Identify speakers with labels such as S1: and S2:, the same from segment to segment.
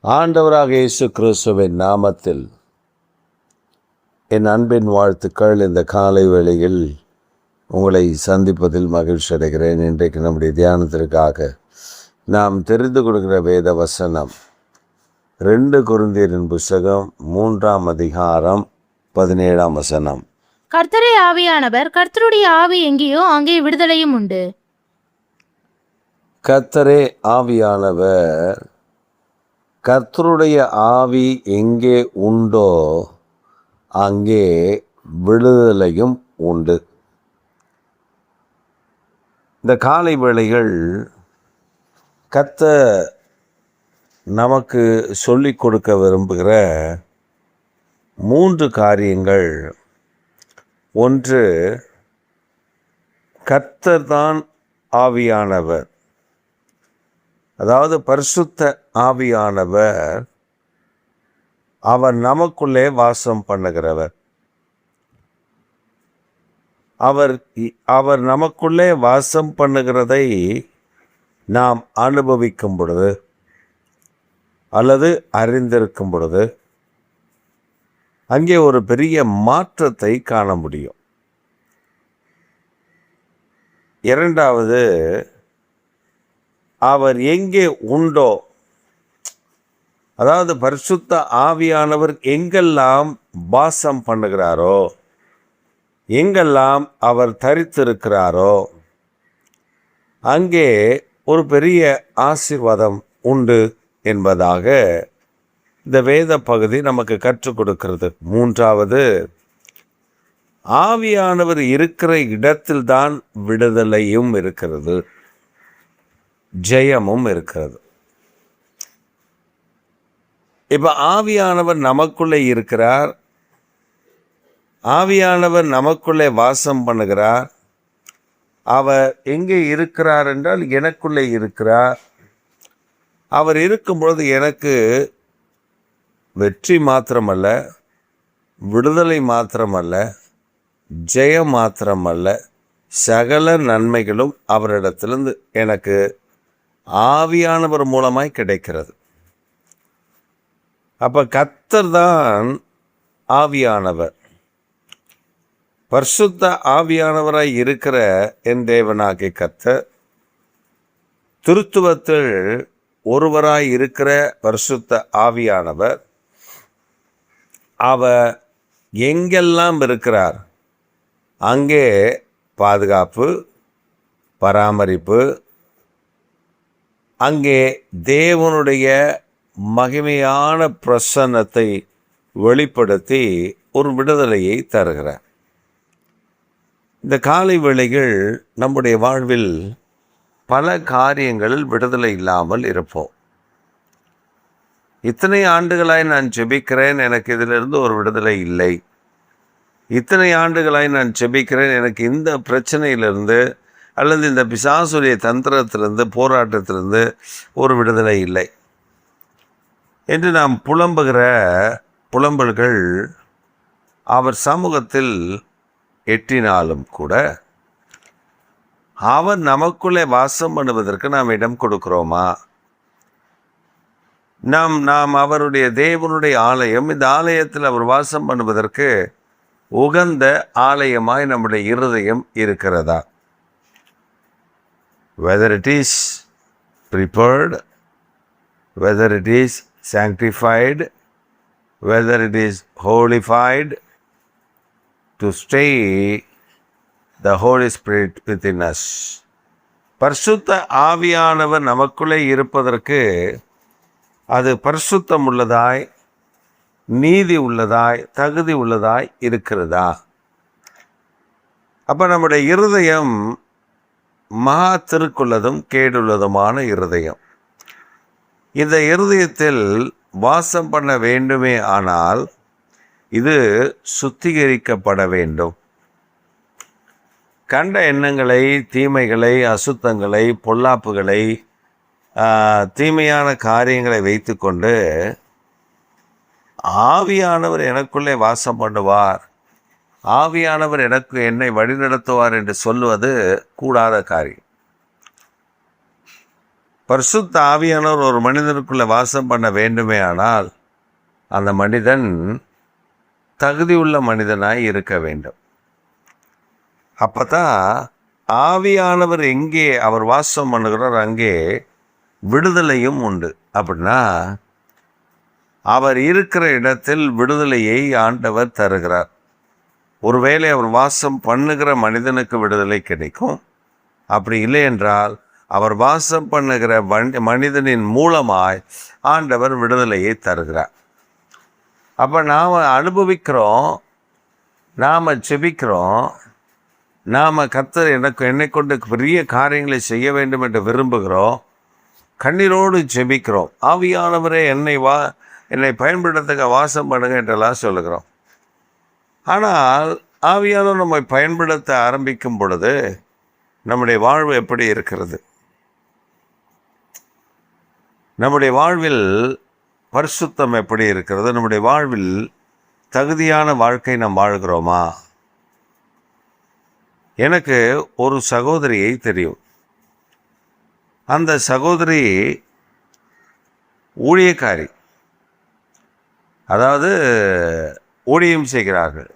S1: ஆண்டவராக இயேசு கிறிஸ்துவின் நாமத்தில் என் அன்பின் வாழ்த்துக்கள். இந்த காலை வேளையில் உங்களை சந்திப்பதில் மகிழ்ச்சி அடைகிறேன். இன்றைக்கு நம்முடைய தியானத்திற்காக நாம் தெரிந்து கொடுக்கிற வேத வசனம் 2 கொரிந்தியரின் புஸ்தகம் 3ஆம் அதிகாரம் 17ஆம் வசனம்.
S2: கர்த்தரே ஆவியானவர், கர்த்தருடைய ஆவி எங்கேயோ அங்கே விடுதலையும் உண்டு.
S1: கர்த்தரே ஆவியானவர், கர்த்தருடைய ஆவி எங்கே உண்டோ அங்கே விடுதலையும் உண்டு. இந்த காலை வேளைகள் கர்த்தர் நமக்கு சொல்லிக் கொடுக்க விரும்புகிற 3 காரியங்கள். ஒன்று, கர்த்தர் தான் ஆவியானவர். அதாவது பரிசுத்த ஆவியானவர் அவர் நமக்குள்ளே வாசம் பண்ணுகிறவர். அவர் நமக்குள்ளே வாசம் பண்ணுகிறதை நாம் அனுபவிக்கும் பொழுது அல்லது அறிந்திருக்கும் பொழுது அங்கே ஒரு பெரிய மாற்றத்தை காண முடியும். இரண்டாவது, அவர் எங்கே உண்டோ, அதாவது பரிசுத்த ஆவியானவர் எங்கெல்லாம் வாசம் பண்ணுகிறாரோ, எங்கெல்லாம் அவர் தரித்திருக்கிறாரோ அங்கே ஒரு பெரிய ஆசீர்வாதம் உண்டு என்பதாக இந்த வேத பகுதி நமக்கு கற்றுக் கொடுக்கிறது. மூன்றாவது, ஆவியானவர் இருக்கிற இடத்தில்தான் விடுதலையும் இருக்கிறது, ஜெயமும் இருக்கிறது. இப்போ ஆவியானவர் நமக்குள்ளே இருக்கிறார், ஆவியானவர் நமக்குள்ளே வாசம் பண்ணுகிறார். அவர் எங்கே இருக்கிறார் என்றால் எனக்குள்ளே இருக்கிறார். அவர் இருக்கும் பொழுது எனக்கு வெற்றி மாத்திரமல்ல, விடுதலை மாத்திரமல்ல, ஜெயம் மாத்திரமல்ல, சகல நன்மைகளும் அவரிடத்திலிருந்து எனக்கு ஆவியானவர் மூலமாய் கிடைக்கிறது. அப்போ கர்த்தர் தான் ஆவியானவர். பரிசுத்த ஆவியானவராய் இருக்கிற என் தேவனாகிய கர்த்தர், திருத்துவத்தில் ஒருவராய் இருக்கிற பரிசுத்த ஆவியானவர், அவர் எங்கெல்லாம் இருக்கிறார் அங்கே பாதுகாப்பு, பராமரிப்பு, அங்கே தேவனுடைய மகிமையான பிரசன்னத்தை வெளிப்படுத்தி ஒரு விடுதலையை தருகிறார். இந்த காலை வேளைகள் நம்முடைய வாழ்வில் பல காரியங்களில் விடுதலை இல்லாமல் இருப்போம். இத்தனை ஆண்டுகளாய் நான் ஜெபிக்கிறேன், எனக்கு இதிலிருந்து ஒரு விடுதலை இல்லை. இத்தனை ஆண்டுகளாய் நான் ஜெபிக்கிறேன், எனக்கு இந்த பிரச்சனையிலிருந்து அல்லது இந்த பிசாசுடைய தந்திரத்திலிருந்து, போராட்டத்திலிருந்து ஒரு விடுதலை இல்லை என்று நாம் புலம்புகிற புலம்பல்கள் அவர் சமூகத்தில் எட்டினாலும் கூட அவர் நமக்குள்ளே வாசம் பண்ணுவதற்கு நாம் இடம் கொடுக்கிறோமா? நாம் அவருடைய தேவனுடைய ஆலயம். இந்த ஆலயத்தில் அவர் வாசம் பண்ணுவதற்கு உகந்த ஆலயமாய் நம்முடைய இருதயம் இருக்கிறதா? Whether it is prepared, whether it is sanctified, whether it is holified to stay the Holy Spirit within us. பரிசுத்த ஆவியானவர் நமக்குள்ளே இருப்பதற்கு அது பரிசுத்தம் உள்ளதாய், நீதி உள்ளதாய், தகுதி உள்ளதாய் இருக்கிறதா? அப்போ நம்முடைய இருதயம் மகா திருக்குள்ளதும் கேடுள்ளதுமான இருதயம். இந்த இருதயத்தில் வாசம் பண்ண வேண்டுமே ஆனால் இது சுத்திகரிக்கப்பட வேண்டும். கண்ட எண்ணங்களை, தீமைகளை, அசுத்தங்களை, பொல்லாப்புகளை, தீமையான காரியங்களை வைத்து கொண்டு ஆவியானவர் எனக்குள்ளே வாசம் பண்ணுவார், ஆவியானவர் என்னை வழிநடத்துவார் என்று சொல்லுவது கூடாத காரியம். பரிசுத்த ஆவியானவர் ஒரு மனிதனுக்குள்ள வாசம் பண்ண வேண்டுமே ஆனால் அந்த மனிதன் தகுதியுள்ள மனிதனாய் இருக்க வேண்டும். அப்பதான் ஆவியானவர் எங்கே அவர் வாசம் பண்ணுகிறார் அங்கே விடுதலையும் உண்டு. அப்படின்னா அவர் இருக்கிற இடத்தில் விடுதலையை ஆண்டவர் தருகிறார். ஒருவேளை அவர் வாசம் பண்ணுகிற மனிதனுக்கு விடுதலை கிடைக்கும். அப்படி இல்லை என்றால் அவர் வாசம் பண்ணுகிற மனிதனின் மூலமாய் ஆண்டவர் விடுதலையை தருகிறார். அப்போ நாம் அனுபவிக்கிறோம், நாம் ஜெபிக்கிறோம், நாம் கர்த்தர் என்னை கொண்டு பெரிய காரியங்களை செய்ய வேண்டும் என்று விரும்புகிறோம், கண்ணீரோடு ஜெபிக்கிறோம். ஆவியானவரே என்னை பயன்படுத்த வாசம் பண்ணுங்க என்றெல்லாம் சொல்லுகிறோம். ஆனால் ஆவியானவர் நம்மை பயன்படுத்த ஆரம்பிக்கும் பொழுது நம்முடைய வாழ்வு எப்படி இருக்கிறது? நம்முடைய வாழ்வில் பரிசுத்தம் எப்படி இருக்கிறது? நம்முடைய வாழ்வில் தகுதியான வாழ்க்கை நாம் வாழ்கிறோமா? எனக்கு ஒரு சகோதரியை தெரியும். அந்த சகோதரி ஊழியக்காரி, அதாவது ஊழியம் செய்கிறார்கள்.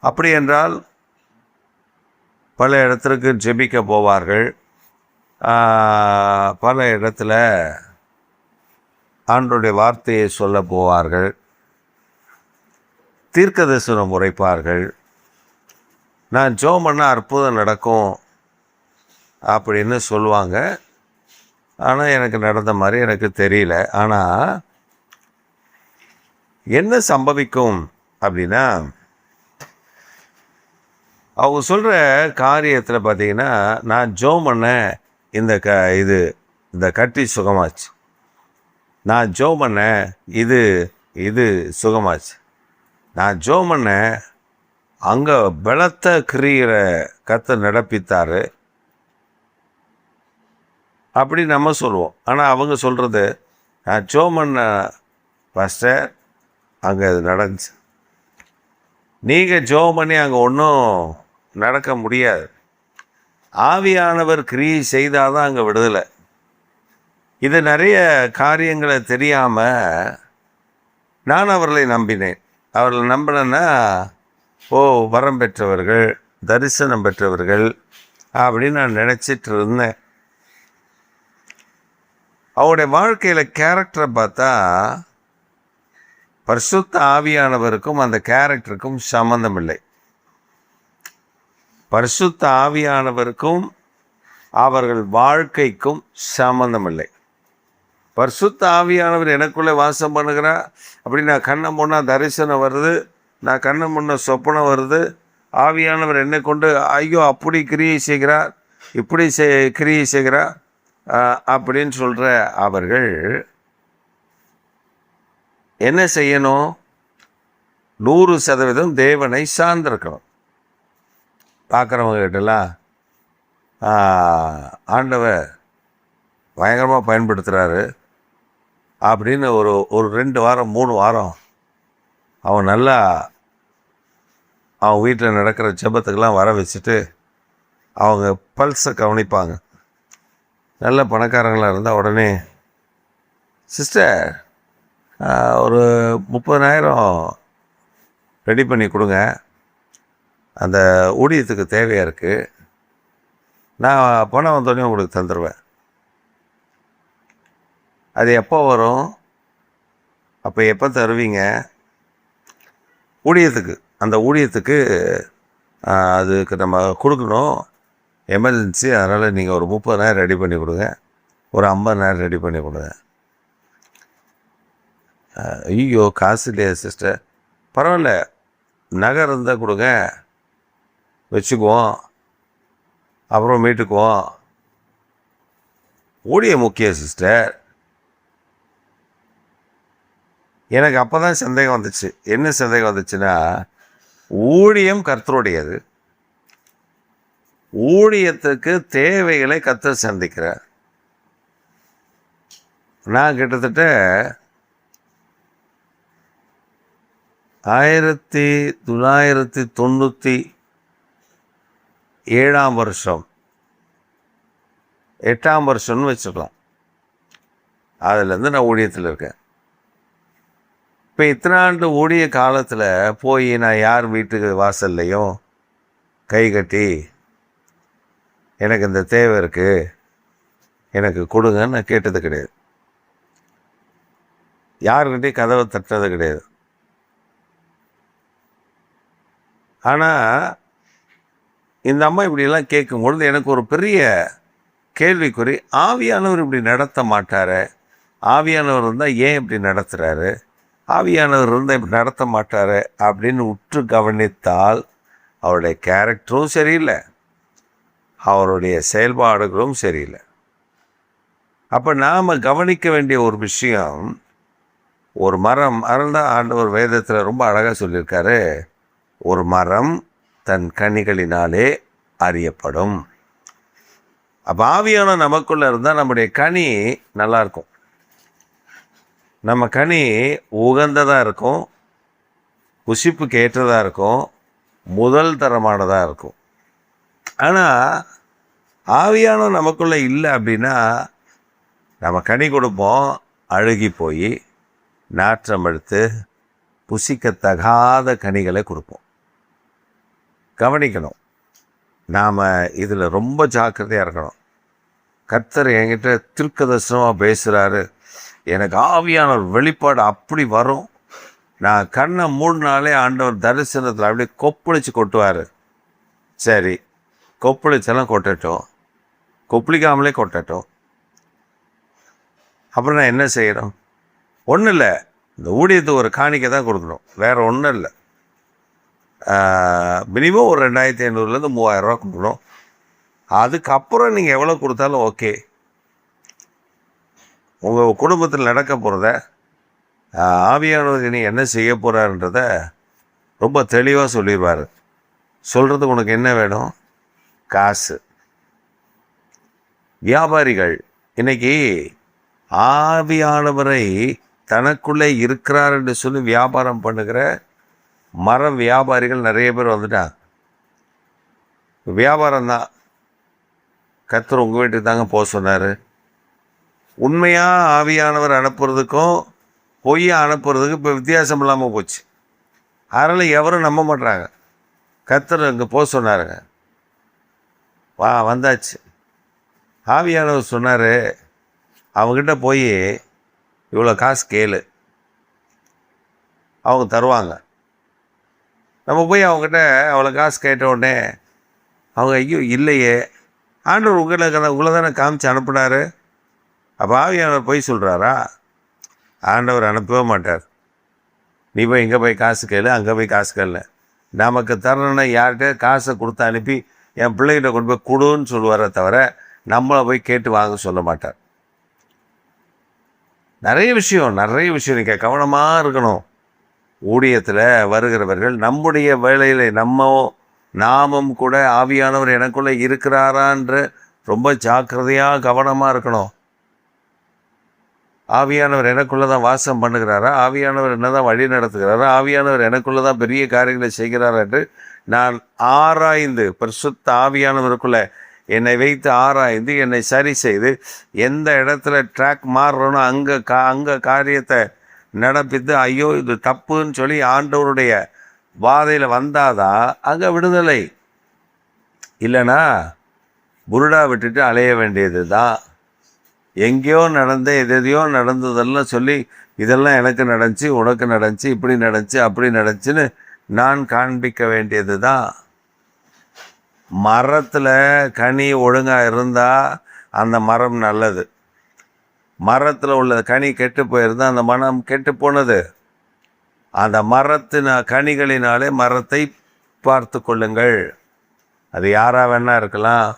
S1: அப்படி என்றால் பல இடத்திற்கு ஜெபிக்க போவார்கள், பல இடத்துல ஆண்டவருடைய வார்த்தையை சொல்ல போவார்கள், தீர்க்க தரிசனம் உரைப்பார்கள். நான் ஜெபம் பண்ண அற்புதம் நடக்கும் அப்படின்னு சொல்லுவாங்க. ஆனால் எனக்கு நடந்த மாதிரி எனக்கு தெரியல. ஆனால் என்ன சம்பவிக்கும் அப்படின்னா, அவங்க சொல்கிற காரியத்தில் பார்த்தீங்கன்னா, நான் ஜெபம் பண்ண இந்த கட்டி சுகமாச்சு, நான் ஜெபம் பண்ண இது சுகமாச்சு, நான் ஜெபம் பண்ண அங்கே பலத்த கிரியை கர்த்தர் நடப்பித்தார் அப்படி நம்ம சொல்லுவோம். ஆனால் அவங்க சொல்கிறது, நான் ஜெபம் பண்ண பாஸ்டர் அங்கே அது நடந்துச்சு. நீங்கள் ஜெபம் பண்ணி அங்கே ஒன்றும் நடக்க முடியாது. ஆவியானவர் கிரியை செய்தால் தான் அங்கே விடுதலை. இது நிறைய காரியங்களை தெரியாமல் நான் அவர்களை நம்பினேன். அவர்களை நம்பினேன்னா, வரம் பெற்றவர்கள், தரிசனம் பெற்றவர்கள் அப்படின்னு நான் நினச்சிட்டு இருந்தேன். அவருடைய வாழ்க்கையில் கேரக்டரை பார்த்தா பரிசுத்த ஆவியானவருக்கும் அந்த கேரக்டருக்கும் சம்பந்தம் இல்லை. பரிசுத்த ஆவியானவருக்கும் அவர்கள் வாழ்க்கைக்கும் சம்பந்தம் இல்லை. பரிசுத்த ஆவியானவர் எனக்குள்ளே வாசம் பண்ணுகிறார். அப்படி நான் கண்ணை முன்னா தரிசனம் வருது, நான் கண்ணை முன்ன சொப்பனம் வருது, ஆவியானவர் என்னை கொண்டு ஐயோ அப்படி கிரியை செய்கிறார், இப்படி கிரியை செய்கிறார் அப்படின்னு சொல்கிற அவர்கள் என்ன செய்யணும்? 100% தேவனை சார்ந்திருக்கணும். பார்க்குறவங்க கிட்டலாம் ஆண்டவர் பயங்கரமாக பயன்படுத்துகிறாரு அப்படின்னு ஒரு 2 வாரம் 3 வாரம் அவன் நல்லா அவன் வீட்டில் நடக்கிற ஜெபத்துக்கெல்லாம் வர வச்சுட்டு அவங்க பல்ஸை கவனிப்பாங்க. நல்ல பணக்காரங்களாக இருந்தால் உடனே, சிஸ்டர் ஒரு 30,000 ரெடி பண்ணி கொடுங்க, அந்த ஊழியத்துக்கு தேவையாக இருக்குது, நான் பணம் வந்தோடனே உங்களுக்கு தந்துடுவேன். அது எப்போ வரும்? அப்போ எப்போ தருவீங்க? ஊழியத்துக்கு, அந்த ஊழியத்துக்கு அதுக்கு நம்ம கொடுக்கணும், எமர்ஜென்சி, அதனால் நீங்கள் ஒரு 30,000 ரெடி பண்ணி கொடுங்க, ஒரு 50,000 ரெடி பண்ணி கொடுங்க. ஐயோ காசு இல்லையா சிஸ்டர்? பரவாயில்ல, நகை இருந்தால் கொடுங்க, வச்சுக்குவோம், அப்புறம் மீட்டுக்குவோம். ஊழியம் முக்கியம் சிஸ்டர். எனக்கு அப்போ தான் சந்தேகம் வந்துச்சு. என்ன சந்தேகம் வந்துச்சுன்னா, ஊழியம் கர்த்தருடையது, ஊழியத்துக்கு தேவைகளை கர்த்தர் சந்திக்கிறார். நான் கிட்டத்தட்ட 1997 வருஷம் 8ஆம் வருஷம்னு வச்சுக்கலாம். அதுலேருந்து நான் ஊழியத்தில் இருக்கேன். இப்போ இத்தனை ஆண்டு ஊழிய காலத்தில் போய் நான் யார் வீட்டுக்கு வாசல்லையும் கை கட்டி எனக்கு இந்த தேவை இருக்குது, எனக்கு கொடுங்கன்னு நான் கேட்டது கிடையாது. யாருக்கிட்டையும் கதவை தட்டுறது கிடையாது. ஆனால் இந்த அம்மா இப்படியெல்லாம் கேட்கும்பொழுது எனக்கு ஒரு பெரிய கேள்விக்குறி. ஆவியானவர் இப்படி நடத்த மாட்டார், ஆவியானவர் இருந்தால் ஏன் இப்படி நடத்துகிறாரு, ஆவியானவர் இருந்தால் இப்படி நடத்த மாட்டார் அப்படின்னு உற்று கவனித்தால் அவருடைய கேரக்டரும் சரியில்லை, அவருடைய செயல்பாடுகளும் சரியில்லை. அப்போ நாம் கவனிக்க வேண்டிய ஒரு விஷயம், ஒரு மரம், அதனால்தான் ஆண்டவர் வேதத்தில் ரொம்ப அழகாக சொல்லியிருக்காரு, ஒரு மரம் தன் கனிகளினாலே அறியப்படும். அப்போ ஆவியான நமக்குள்ளே இருந்தால் நம்முடைய கனி நல்லாயிருக்கும். நம்ம கனி உகந்ததாக இருக்கும், புசிப்புக்கு ஏற்றதாக இருக்கும், முதல் தரமானதாக இருக்கும். ஆனால் ஆவியான நமக்குள்ளே இல்லை அப்படின்னா நம்ம கனி கொடுப்போம், அழுகி போய் நாற்றம் எடுத்து புசிக்கத்தகாத கனிகளை கொடுப்போம். கவனிக்கணும், நாம் இதில் ரொம்ப ஜாக்கிரதையாக இருக்கணும். கர்த்தர் என்கிட்ட தீர்க்கதரிசனமாக பேசுகிறாரு, எனக்கு ஆவியான ஒரு வெளிப்பாடு அப்படி வரும், நான் கண்ணை மூடினாலே ஆண்டவர் தரிசனத்தில் அப்படியே கொப்பளிச்சு கொட்டுவார். சரி, கொப்பளிச்செல்லாம் கொட்டட்டும், கொப்பளிக்காமலே கொட்டட்டும். அப்புறம் நான் என்ன செய்யணும்? ஒன்றும் இல்லை, இந்த ஊழியத்துக்கு ஒரு காணிக்கை தான் கொடுக்கணும், வேறு ஒன்றும் இல்லை. மினிமம் ஒரு 2500 3000 கொடுக்கணும். அதுக்கப்புறம் நீங்கள் எவ்வளோ கொடுத்தாலும் ஓகே. உங்கள் குடும்பத்தில் நடக்க போகிறத ஆவியானவர் இனி என்ன செய்ய போகிறாருன்றத ரொம்ப தெளிவாக சொல்லிடுவார். சொல்கிறதுக்கு உனக்கு என்ன வேணும்? காசு. வியாபாரிகள் இன்னைக்கு ஆவியானவரை தனக்குள்ளே இருக்கிறார் என்று சொல்லி வியாபாரம் பண்ணுகிற மர வியாபாரிகள் நிறைய பேர் வந்துட்டாங்க. வியாபாரம் தான். கர்த்தர் உங்கள் வீட்டுக்கு தாங்க போக சொன்னார். உண்மையாக ஆவியானவர் அனுப்புறதுக்கும் பொய்யை அனுப்புறதுக்கு இப்போ வித்தியாசம் இல்லாமல் போச்சு. அதனால் எவரும் நம்ப மாட்டாங்க. கர்த்தர் இங்கே போக சொன்னாருங்க, வந்தாச்சு. ஆவியானவர் சொன்னார், அவங்ககிட்ட போய் இவ்வளோ காசு கேளு, அவங்க தருவாங்க. நம்ம போய் அவங்ககிட்ட அவ்வளோ காசு கேட்ட உடனே அவங்க ஐயோ இல்லையே, ஆண்டவர் உங்களை தானே காமிச்சு அனுப்புனார். அப்போ ஆவியானவர் போய் சொல்கிறாரா? ஆண்டவர் அனுப்பவே மாட்டார். நீ போய் இங்கே போய் காசு கேளு, அங்கே போய் காசு கேளு. நமக்கு தரணுன்னா யார்கிட்ட காசை கொடுத்து அனுப்பி என் பிள்ளைகிட்ட கொண்டு போய் கொடுன்னு சொல்லுவாரே தவிர நம்மளை போய் கேட்டு வாங்க சொல்ல மாட்டார். நிறைய விஷயம் நீங்கள் கவனமாக இருக்கணும். ஊழியத்தில் வருகிறவர்கள் நம்முடைய வேலையில் நாமும் கூட ஆவியானவர் எனக்குள்ளே இருக்கிறாரான்ற ரொம்ப ஜாக்கிரதையாக கவனமாக இருக்கணும். ஆவியானவர் எனக்குள்ளே தான் வாசம் பண்ணுகிறாரா, ஆவியானவர் என்ன தான் வழி நடத்துகிறாரா, ஆவியானவர் எனக்குள்ளே தான் பெரிய காரியங்களை செய்கிறாரா என்று நான் ஆராய்ந்து, பரிசுத்த ஆவியானவருக்குள்ளே என்னை வைத்து ஆராய்ந்து என்னை சரி செய்து எந்த இடத்துல ட்ராக் மாறுறோன்னு அங்கே காரியத்தை நடப்பித்து ஐயோ இது தப்புன்னு சொல்லி ஆண்டவருடைய பாதையில் வந்தாதான் அங்கே விடுதலை. இல்லைனா புருடா விட்டுட்டு அலைய வேண்டியது தான். எங்கேயோ நடந்த எதையோ நடந்ததெல்லாம் சொல்லி இதெல்லாம் எனக்கு நடந்துச்சு, உனக்கு நடந்துச்சு, இப்படி நடந்துச்சு, அப்படி நடந்துச்சுன்னு நான் காண்பிக்க வேண்டியது தான். மரத்தில் கனி ஒழுங்காக இருந்தால் அந்த மரம் நல்லது. மரத்தில் உள்ள கனி கெட்டு போயிருந்தால் அந்த மரம் கெட்டு போனது. அந்த மரத்தின் கனிகளினாலே மரத்தை பார்த்து கொள்ளுங்கள். அது யாராக வேணா இருக்கலாம்,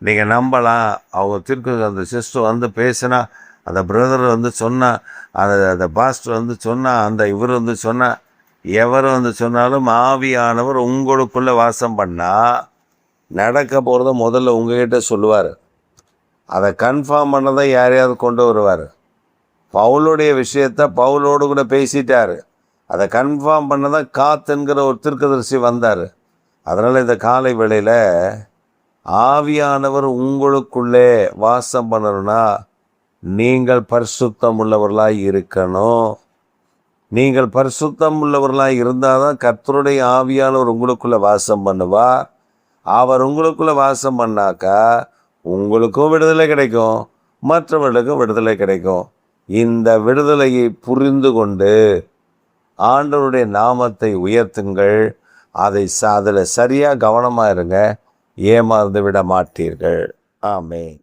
S1: நீங்கள் நம்பலாம். அவங்க அந்த சிஸ்டர் வந்து பேசினா, அந்த பிரதர் வந்து சொன்னால், அந்த பாஸ்டர் வந்து சொன்னால், அந்த இவர் வந்து சொன்னால், எவர் வந்து சொன்னாலும் ஆவியானவர் உங்களுக்குள்ளே வாசம் பண்ணால் நடக்க போகிறத முதல்ல உங்ககிட்ட சொல்லுவார். அதை கன்ஃபார்ம் பண்ணதான் யாரையாவது கொண்டு வருவார். பவுலுடைய விஷயத்த பவுலோடு கூட பேசிட்டார். அதை கன்ஃபார்ம் பண்ணதான் காத்துங்கிற ஒரு தீர்க்கதரிசி வந்தார். அதனால் இந்த காலை வேளையில் ஆவியானவர் உங்களுக்குள்ளே வாசம் பண்ணணும்னா நீங்கள் பரிசுத்தம் உள்ளவர்களாய் இருக்கணும். நீங்கள் பரிசுத்தம் உள்ளவர்களாய் இருந்தால் தான் கர்த்தருடைய ஆவியானவர் உங்களுக்குள்ளே வாசம் பண்ணுவார். அவர் உங்களுக்குள்ளே வாசம் பண்ணாக்கா உங்களுக்கும் விடுதலை கிடைக்கும், மற்றவர்களுக்கும் விடுதலை கிடைக்கும். இந்த விடுதலையை புரிந்து கொண்டு ஆண்டவருடைய நாமத்தை உயர்த்துங்கள். அதில் சரியாக கவனமாக இருங்க, ஏமாந்து விட மாட்டீர்கள். ஆமென்.